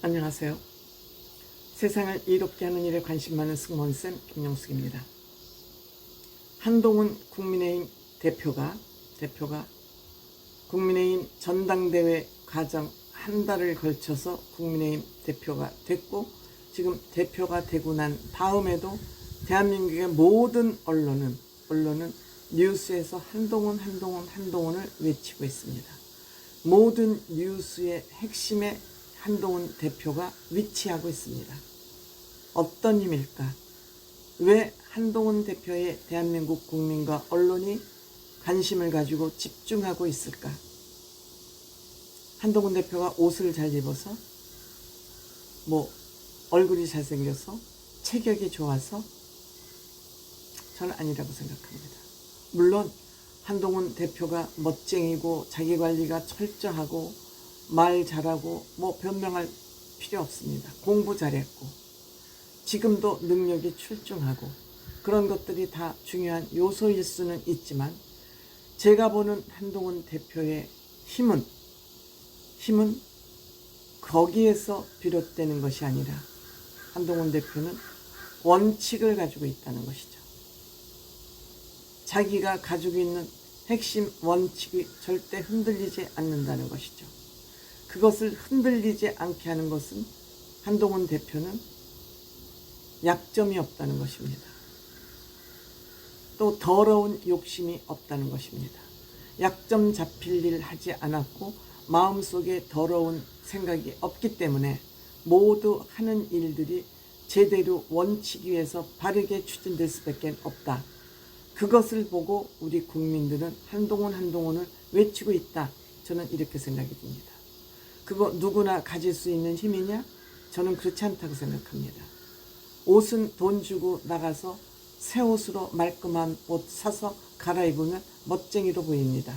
안녕하세요. 세상을 이롭게 하는 일에 관심 많은 승무원쌤 김용숙입니다. 한동훈 국민의힘 대표가 국민의힘 전당대회 과정 한 달을 걸쳐서 국민의힘 대표가 됐고, 지금 대표가 되고 난 다음에도 대한민국의 모든 언론은 뉴스에서 한동훈을 외치고 있습니다. 모든 뉴스의 핵심에 한동훈 대표가 위치하고 있습니다. 어떤 힘일까? 왜 한동훈 대표의 대한민국 국민과 언론이 관심을 가지고 집중하고 있을까? 한동훈 대표가 옷을 잘 입어서, 얼굴이 잘생겨서, 체격이 좋아서? 저는 아니라고 생각합니다. 물론 한동훈 대표가 멋쟁이고 자기 관리가 철저하고 말 잘하고 변명할 필요 없습니다. 공부 잘했고 지금도 능력이 출중하고 그런 것들이 다 중요한 요소일 수는 있지만, 제가 보는 한동훈 대표의 힘은 거기에서 비롯되는 것이 아니라 한동훈 대표는 원칙을 가지고 있다는 것이죠. 자기가 가지고 있는 핵심 원칙이 절대 흔들리지 않는다는 것이죠. 그것을 흔들리지 않게 하는 것은 한동훈 대표는 약점이 없다는 것입니다. 또 더러운 욕심이 없다는 것입니다. 약점 잡힐 일 하지 않았고 마음속에 더러운 생각이 없기 때문에 모두 하는 일들이 제대로 원칙 위에서 바르게 추진될 수밖에 없다. 그것을 보고 우리 국민들은 한동훈을 외치고 있다. 저는 이렇게 생각이 듭니다. 그거 누구나 가질 수 있는 힘이냐? 저는 그렇지 않다고 생각합니다. 옷은 돈 주고 나가서 새 옷으로 말끔한 옷 사서 갈아입으면 멋쟁이로 보입니다.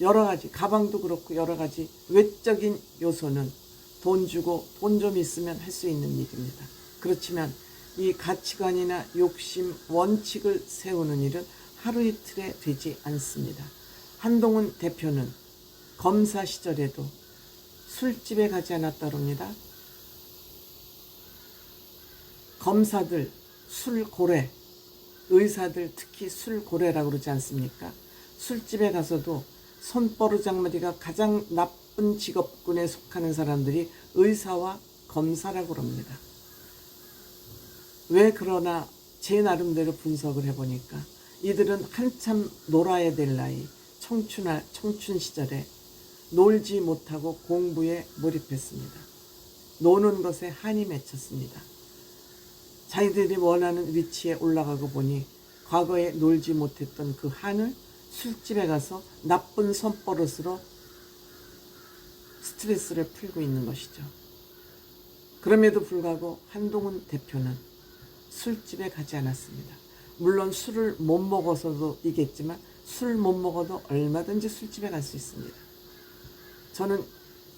여러 가지, 가방도 그렇고 여러 가지 외적인 요소는 돈 주고 돈 좀 있으면 할 수 있는 일입니다. 그렇지만 이 가치관이나 욕심, 원칙을 세우는 일은 하루 이틀에 되지 않습니다. 한동훈 대표는 검사 시절에도 술집에 가지 않았다고 합니다. 검사들 술고래, 의사들 특히 술고래라고 그러지 않습니까? 술집에 가서도 손버르장머리가 가장 나쁜 직업군에 속하는 사람들이 의사와 검사라고 합니다. 왜 그러나 제 나름대로 분석을 해보니까 이들은 한참 놀아야 될 나이, 청춘 시절에 놀지 못하고 공부에 몰입했습니다. 노는 것에 한이 맺혔습니다. 자기들이 원하는 위치에 올라가고 보니 과거에 놀지 못했던 그 한을 술집에 가서 나쁜 손버릇으로 스트레스를 풀고 있는 것이죠. 그럼에도 불구하고 한동훈 대표는 술집에 가지 않았습니다. 물론 술을 못 먹어서도 이겠지만 술 못 먹어도 얼마든지 술집에 갈 수 있습니다. 저는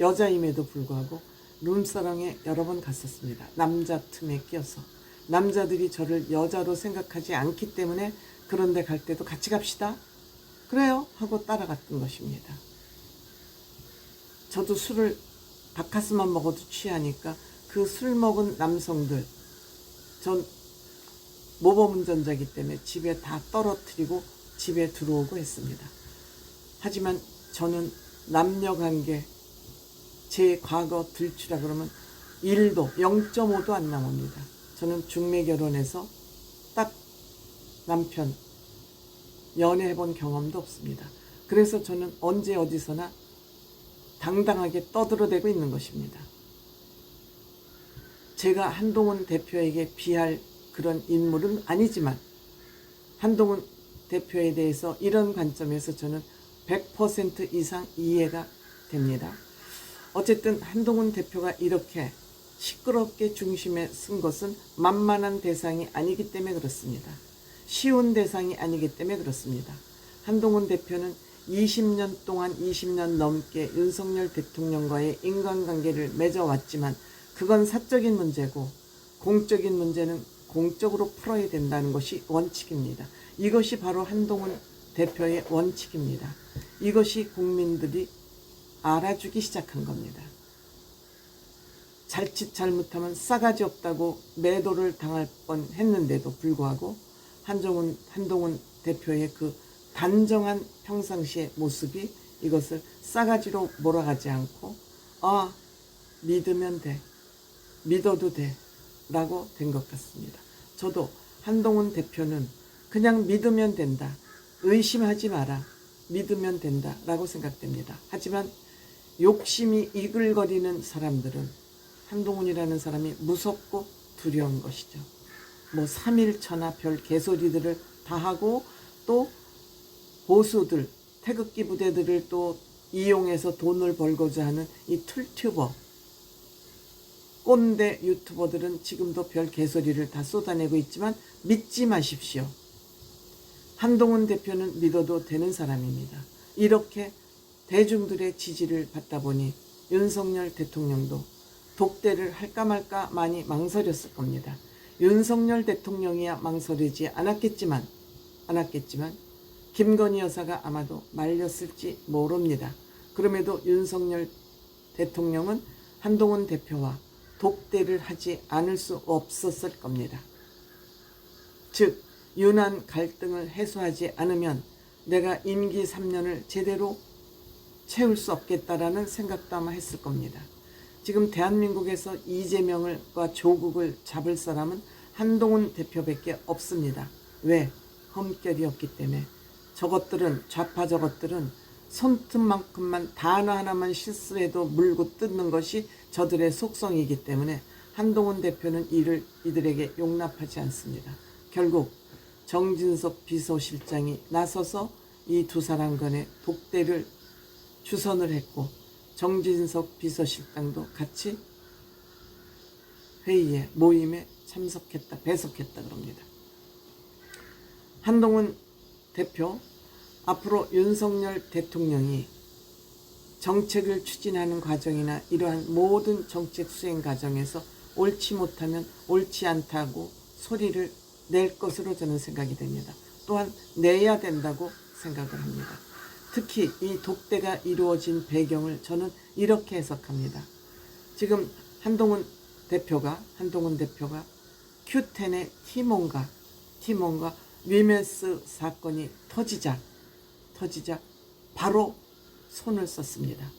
여자임에도 불구하고 룸사롱에 여러 번 갔었습니다. 남자 틈에 끼어서. 남자들이 저를 여자로 생각하지 않기 때문에 그런 데 갈 때도 같이 갑시다. 그래요 하고 따라갔던 것입니다. 저도 술을 바카스만 먹어도 취하니까 그 술 먹은 남성들, 전 모범운전자이기 때문에 집에 다 떨어뜨리고 집에 들어오고 했습니다. 하지만 저는 남녀관계, 제 과거 들추라 그러면 1도 0.5도 안 나옵니다. 저는 중매 결혼해서 딱 남편 연애해본 경험도 없습니다. 그래서 저는 언제 어디서나 당당하게 떠들어대고 있는 것입니다. 제가 한동훈 대표에게 비할 그런 인물은 아니지만 한동훈 대표에 대해서 이런 관점에서 저는 100% 이상 이해가 됩니다. 어쨌든 한동훈 대표가 이렇게 시끄럽게 중심에 쓴 것은 만만한 대상이 아니기 때문에 그렇습니다. 쉬운 대상이 아니기 때문에 그렇습니다. 한동훈 대표는 20년 넘게 윤석열 대통령과의 인간관계를 맺어왔지만 그건 사적인 문제고 공적인 문제는 공적으로 풀어야 된다는 것이 원칙입니다. 이것이 바로 한동훈 대표의 원칙입니다. 이것이 국민들이 알아주기 시작한 겁니다. 자칫 잘못하면 싸가지 없다고 매도를 당할 뻔했는데도 불구하고 한동훈 대표의 그 단정한 평상시의 모습이 이것을 싸가지로 몰아가지 않고 믿으면 돼, 믿어도 돼 라고 된 것 같습니다. 저도 한동훈 대표는 그냥 믿으면 된다, 의심하지 마라, 믿으면 된다 라고 생각됩니다. 하지만 욕심이 이글거리는 사람들은 한동훈이라는 사람이 무섭고 두려운 것이죠. 뭐 3.1처나 별 개소리들을 다 하고 또 보수들, 태극기 부대들을 또 이용해서 돈을 벌고자 하는 이 툴튜버, 꼰대 유튜버들은 지금도 별 개소리를 다 쏟아내고 있지만 믿지 마십시오. 한동훈 대표는 믿어도 되는 사람입니다. 이렇게 대중들의 지지를 받다 보니 윤석열 대통령도 독대를 할까 말까 많이 망설였을 겁니다. 윤석열 대통령이야 망설이지 않았겠지만 김건희 여사가 아마도 말렸을지 모릅니다. 그럼에도 윤석열 대통령은 한동훈 대표와 독대를 하지 않을 수 없었을 겁니다. 즉 윤한 갈등을 해소하지 않으면 내가 임기 3년을 제대로 채울 수 없겠다라는 생각도 아마 했을 겁니다. 지금 대한민국에서 이재명과 조국을 잡을 사람은 한동훈 대표밖에 없습니다. 왜? 험결이 없기 때문에. 저것들은, 좌파 저것들은 손틈만큼만 단어 하나만 실수해도 물고 뜯는 것이 저들의 속성이기 때문에 한동훈 대표는 이들에게 용납하지 않습니다. 결국 정진석 비서실장이 나서서 이 두 사람 간의 독대를 주선을 했고 정진석 비서실장도 같이 회의에 모임에 참석했다, 배석했다 그럽니다. 한동훈 대표, 앞으로 윤석열 대통령이 정책을 추진하는 과정이나 이러한 모든 정책 수행 과정에서 옳지 못하면 옳지 않다고 소리를 낼 것으로 저는 생각이 됩니다. 또한 내야 된다고 생각을 합니다. 특히 이 독대가 이루어진 배경을 저는 이렇게 해석합니다. 지금 한동훈 대표가 Q10의 팀원과 위메스 사건이 터지자 바로 손을 썼습니다.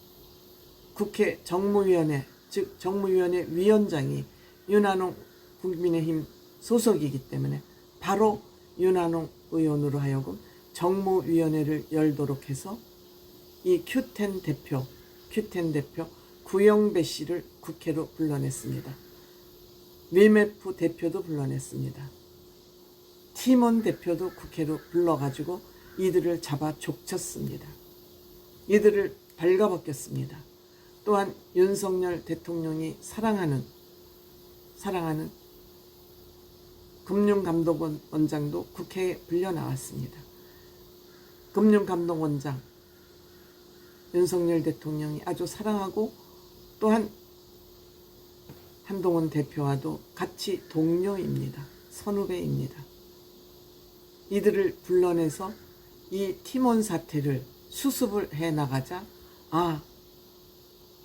국회 정무위원회, 즉 정무위원회 위원장이 윤한홍 국민의힘 소속이기 때문에 바로 윤한홍 의원으로 하여금 정무위원회를 열도록 해서 이 Q10 대표 구영배 씨를 국회로 불러냈습니다. 위메프 대표도 불러냈습니다. 팀원 대표도 국회로 불러가지고 이들을 잡아 족쳤습니다. 이들을 발가벗겼습니다. 또한 윤석열 대통령이 사랑하는 금융감독원장도 국회에 불려 나왔습니다. 금융감독원장 윤석열 대통령이 아주 사랑하고 또한 한동훈 대표와도 같이 동료입니다. 선후배입니다. 이들을 불러내서 이 팀원 사태를 수습을 해나가자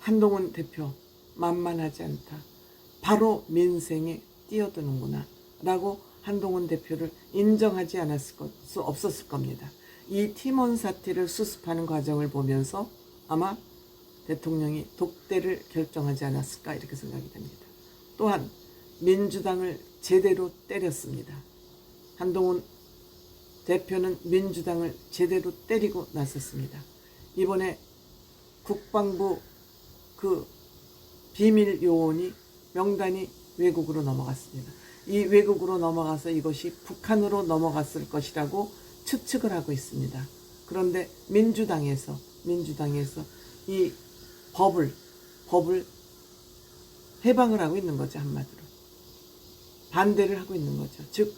한동훈 대표 만만하지 않다. 바로 민생에 뛰어드는구나 라고 한동훈 대표를 인정하지 수 없었을 겁니다. 이 팀원 사태를 수습하는 과정을 보면서 아마 대통령이 독대를 결정하지 않았을까 이렇게 생각이 됩니다. 또한 민주당을 제대로 때렸습니다. 한동훈 대표는 민주당을 제대로 때리고 나섰습니다. 이번에 국방부 그 비밀 요원이 명단이 외국으로 넘어갔습니다. 이 외국으로 넘어가서 이것이 북한으로 넘어갔을 것이라고 추측을 하고 있습니다. 그런데 민주당에서 이 법을 해방을 하고 있는 거죠. 한마디로 반대를 하고 있는 거죠. 즉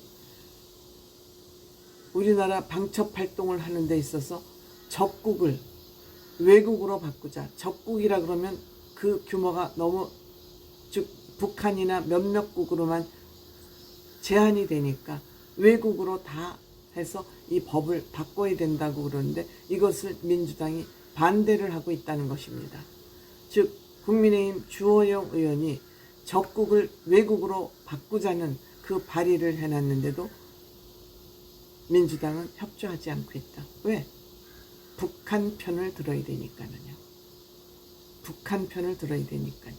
우리나라 방첩 활동을 하는 데 있어서 적국을 외국으로 바꾸자. 적국이라 그러면 그 규모가 너무, 즉 북한이나 몇몇 국으로만 제한이 되니까 외국으로 다 해서 이 법을 바꿔야 된다고 그러는데 이것을 민주당이 반대를 하고 있다는 것입니다. 즉 국민의힘 주호영 의원이 적국을 외국으로 바꾸자는 그 발의를 해놨는데도 민주당은 협조하지 않고 있다. 왜? 북한 편을 들어야 되니까요. 북한 편을 들어야 되니까요.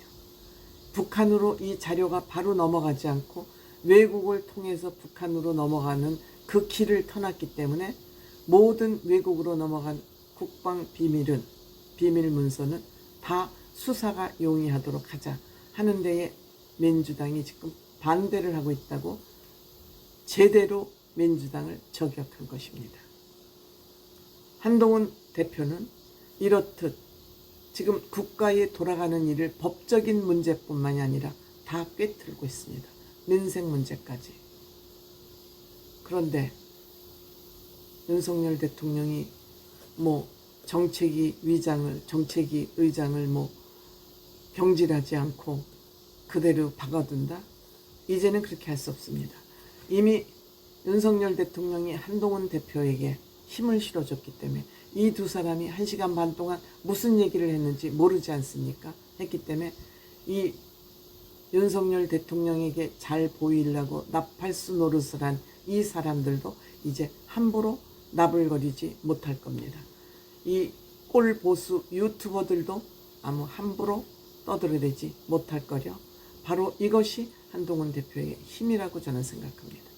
북한으로 이 자료가 바로 넘어가지 않고 외국을 통해서 북한으로 넘어가는 그 길을 터놨기 때문에 모든 외국으로 넘어간 국방 비밀 문서는 다 수사가 용이하도록 하자 하는 데에 민주당이 지금 반대를 하고 있다고 제대로 민주당을 저격한 것입니다. 한동훈 대표는 이렇듯 지금 국가에 돌아가는 일을 법적인 문제뿐만이 아니라 다 꿰뚫고 있습니다. 민생 문제까지. 그런데 윤석열 대통령이 정책위 의장을 경질하지 않고 그대로 박아둔다? 이제는 그렇게 할 수 없습니다. 이미 윤석열 대통령이 한동훈 대표에게 힘을 실어줬기 때문에 이 두 사람이 1시간 반 동안 무슨 얘기를 했는지 모르지 않습니까? 했기 때문에 이 윤석열 대통령에게 잘 보이려고 나팔수 노릇을 한 이 사람들도 이제 함부로 나불거리지 못할 겁니다. 이 꼴보수 유튜버들도 아무 함부로 떠들어대지 못할 거려 바로 이것이 한동훈 대표의 힘이라고 저는 생각합니다.